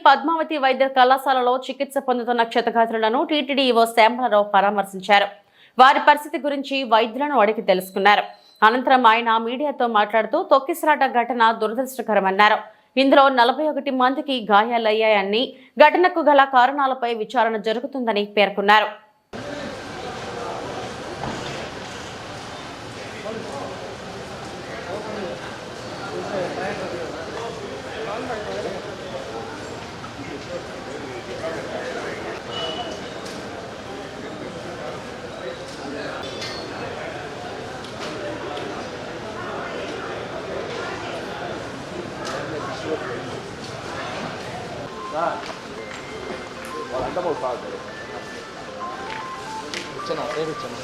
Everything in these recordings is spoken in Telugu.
పద్మావతి వైద్య కళాశాలలో చికిత్స పొందుతున్న క్షతగాత్రులను టీటీడీ ఈవో శ్యామలరావు పరామర్శించారు. వారి పరిస్థితి గురించి వైద్యులను అడిగి తెలుసుకున్నారు. అనంతరం ఆయన మీడియాతో మాట్లాడుతూ తొక్కిసలాట ఘటన దురదృష్టకరమన్నారు. ఇందులో 41 మందికి గాయాలయ్యాయని, ఘటనకు గల కారణాలపై విచారణ జరుగుతుందని పేర్కొన్నారు. వాళ్ళంతా మూడు కాదు వచ్చాను పేరు వచ్చాను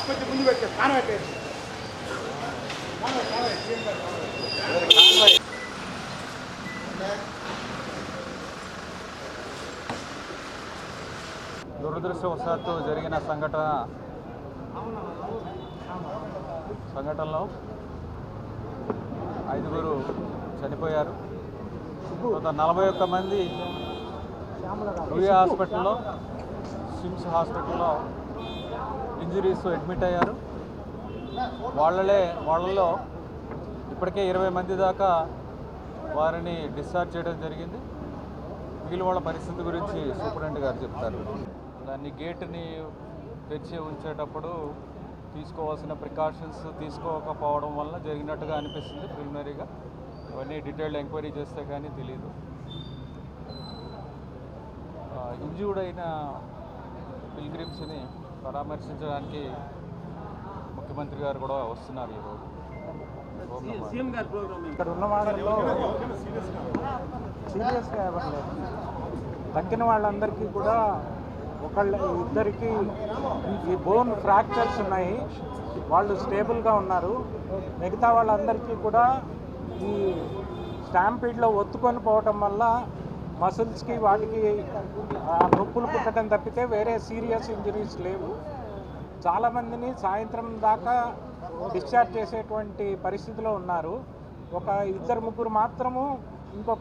కొంచెం ముందు పెట్టే కాన పెట్టేది దురదృష్టవశాత్తు జరిగిన సంఘటనలో 5 చనిపోయారు. కొంత 41 మంది యూఏ హాస్పిటల్లో, సిమ్స్ హాస్పిటల్లో ఇంజరీస్ అడ్మిట్ అయ్యారు. వాళ్ళలో ఇప్పటికే 20 మంది దాకా వారిని డిశ్చార్జ్ చేయడం జరిగింది. మిగిలిన వాళ్ళ పరిస్థితి గురించి సూపరింటెండెంట్ గారు చెప్తారు. దాన్ని గేటుని తెరిచి ఉంచేటప్పుడు తీసుకోవాల్సిన ప్రికాషన్స్ తీసుకోకపోవడం వల్ల జరిగినట్టుగా అనిపిస్తుంది ప్రిలిమినరీగా. ఇవన్నీ డీటెయిల్డ్ ఎంక్వైరీ చేస్తే కానీ తెలియదు. ఇంజ్యూర్డ్ అయిన పిల్గ్రిమ్స్ని పరామర్శించడానికి ముఖ్యమంత్రి గారు కూడా వస్తున్నారు ఈరోజు. ఇక్కడ ఉన్న వాళ్ళలో సీరియస్గా ఎవరు లేదు. తగ్గిన వాళ్ళందరికీ కూడా ఇద్దరికి ఈ బోన్ ఫ్రాక్చర్స్ ఉన్నాయి, వాళ్ళు స్టేబుల్గా ఉన్నారు. మిగతా వాళ్ళందరికీ కూడా ఈ స్టాంపీడ్లో ఒత్తుకొని పోవటం వల్ల మసిల్స్కి వాటికి నొప్పులు పుట్టడం తప్పితే వేరే సీరియస్ ఇంజరీస్ లేవు. చాలామందిని సాయంత్రం దాకా డిశ్చార్జ్ చేసేటువంటి పరిస్థితిలో ఉన్నారు. ఒక 2-3 మాత్రము ఇంకొక